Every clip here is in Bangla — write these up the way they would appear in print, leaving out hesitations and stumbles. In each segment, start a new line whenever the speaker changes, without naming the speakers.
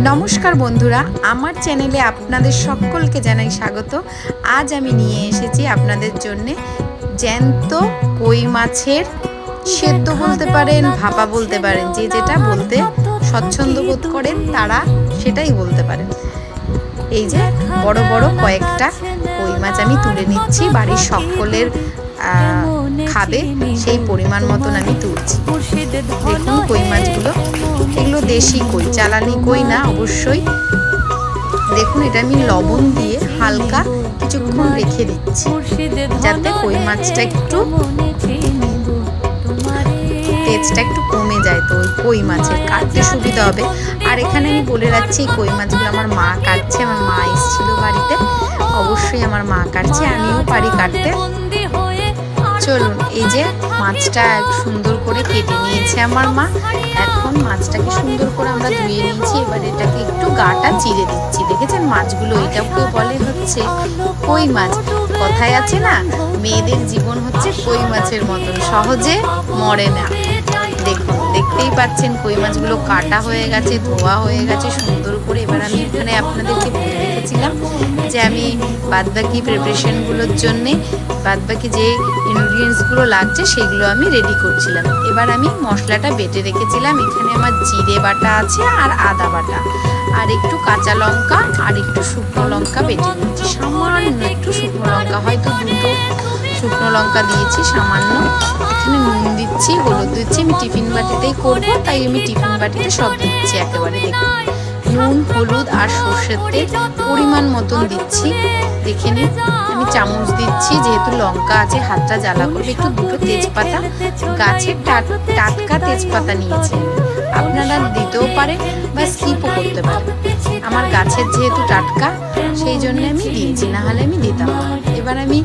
নমস্কার বন্ধুরা, আমার চ্যানেলে আপনাদের সকলকে জানাই স্বাগত। আজ আমি নিয়ে এসেছি আপনাদের জন্যে জ্যান্ত কই মাছের সেদ্ধ বলতে পারেন, ভাপা বলতে পারেন, যে যেটা বলতে স্বচ্ছন্দ বোধ করেন তারা সেটাই বলতে পারেন। এই যে বড় বড় কয়েকটা কই মাছ আমি তুলে নিচ্ছি, বাড়ির সকলের খাবে সেই পরিমাণ মতন আমি তুলছি। দেখুন কই মাছগুলো, এগুলো দেশি কই, চালানি কই না অবশ্যই। দেখুন এটা আমি লবণ দিয়ে হালকা কিছুক্ষণ রেখে দিচ্ছি যাতে কই মাছটা একটু তেজটা একটু কমে যায়, তো ওই কই মাছের কাটতে সুবিধা হবে। আর এখানে আমি বলে রাখছি এই কই মাছগুলো আমার মা কাটছে, আমার মা এসেছিল বাড়িতে, অবশ্যই আমার মা কাটছে, আমিও পারি কাটতে। চলুন, এই যে মাছটা সুন্দর করে কেটে নিয়েছে আমার মা। এখন মাছটাকে সুন্দর করে আমরা ধুয়ে নিয়েছি, এবার এটাকে একটু গাটা চিড়ে দিচ্ছি। দেখেছেন মাছগুলো, এটাকে বলে হচ্ছে কই মাছ। কথায় আছে না, মেয়েদের জীবন হচ্ছে কই মাছের মতন, সহজে মরে না। দেখুন, দেখতেই পাচ্ছেন কই মাছগুলো কাটা হয়ে গেছে, ধোয়া হয়ে গেছে সুন্দর করে। এবার আমি এখানে আপনাদেরকে বলে রেখেছিলাম যে আমি বাদবাকি প্রিপারেশনগুলোর জন্যে বাদবাকি যে ইনগ্রিডিয়েন্টসগুলো লাগছে সেগুলো আমি রেডি করছিলাম। এবার আমি মশলাটা বেটে রেখেছিলাম, এখানে আমার জিরে বাটা আছে আর আদা বাটা আর একটু কাঁচা লঙ্কা আর একটু শুকনো লঙ্কা বেটে নিয়েছি, সামান্য একটু শুকনো লঙ্কা, হয়তো দুটো শুকনো লঙ্কা দিয়েছি সামান্য। এখানে নুন দিচ্ছি, হলুদ দিচ্ছি, আমি টিফিন বাটিতেই করবো তাই আমি টিফিন বাটিতে সব দিচ্ছি একেবারে। দেখুন নুন, হলুদ আর সর্ষের তেল পরিমাণ মতন দিচ্ছি, দেখে নিন। আমি চামচ দিচ্ছি, যেহেতু লঙ্কা আছে হাতটা জ্বালা করবে। একটু দুটো তেজপাতা, গাছের টাটকা তেজপাতা নিয়েছি, আপনারা দিতেও পারেন বা স্কিপও করতে পারেন। আমার গাছের যেহেতু টাটকা সেই জন্য আমি দিয়েছি, না হলে আমি দিতাম না। এবার আমি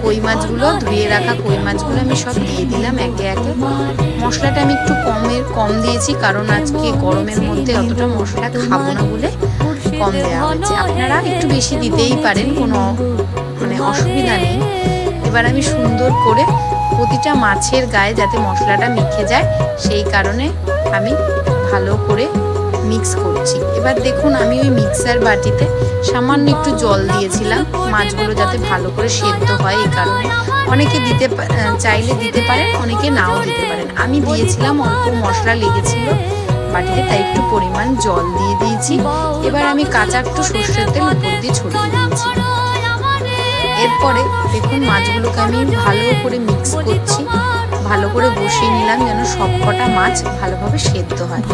কই মাছগুলো, ধুয়ে রাখা কই মাছগুলো আমি সব দিয়ে দিলাম একে একে। মশলাটা আমি একটু কম দিয়েছি, কারণ আজকে গরমের মধ্যে অতটা মশলা খাবো না বলে কম দেওয়া হয়েছে। আপনারা একটু বেশি দিতেই পারেন, কোনো অসুবিধা নেই। এবার আমি সুন্দর করে প্রতিটা মাছের গায়ে যাতে মশলাটা মেখে যায় সেই কারণে আমি ভালো করে মিক্স করছি। এবার দেখুন আমি ওই মিক্সার বাটিতে সামান্য একটু জল দিয়েছিলাম মাছগুলো যাতে ভালো করে সেদ্ধ হয়, এই কারণে। অনেকে দিতে চাইলে দিতে পারেন, অনেকে নাও দিতে পারেন। আমি দিয়েছিলাম, অল্প মশলা লেগেছিল বাটিতে, তাই একটু পরিমাণ জল দিয়ে দিয়েছি। এবার আমি কাঁচা একটু সর্ষের তেল উপর দিয়ে ছড়িয়ে দিয়েছি। এরপরে দেখুন মাছগুলোকে আমি ভালো করে মিক্স করছি, ভালো করে বসিয়ে নিলাম যেন সবকটা মাছ ভালোভাবে সেদ্ধ হয়।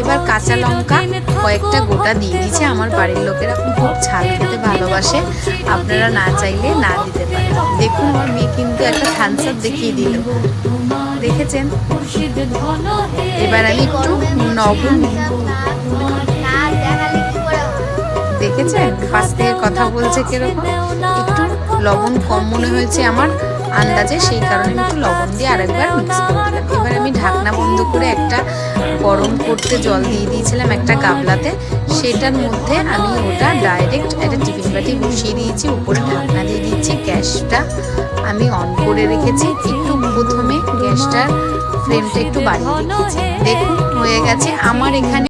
এবার কাঁচা লঙ্কা কয়েকটা গোটা দিয়ে দিয়েছি, আমার বাড়ির লোকেরা খুব ঝাল খেতে ভালোবাসে, আপনারা না চাইলে না দিতে পারেন। দেখুন আমার মেয়ে কিন্তু একটা থামস আপ দেখিয়ে দিল, দেখেছেন। এবার আমি একটু লবণ, দেখেছেন পাশ থেকে কথা বলছে কিরকম, একটু লবণ কম মনে হয়েছে আমার আন্দাজে, সেই কারণে আমি একটু লবণ দিয়ে আরেকবার মিক্স করে দিলাম। এবার আমি ঢাকনা বন্ধ করে একটা গরম করতে জল দিয়ে দিয়েছিলাম একটা গামলাতে, সেটার মধ্যে আমি ওটা ডাইরেক্ট একটা টিফিন বাটি বসিয়ে দিয়েছি, উপরে ঢাকনা দিয়ে দিচ্ছি। গ্যাসটা আমি অন করে রেখেছি, একটু প্রথমে গ্যাসটার ফ্লেমটা একটু বাড়িয়ে রেখেছি। দেখুন হয়ে গেছে আমার এখানে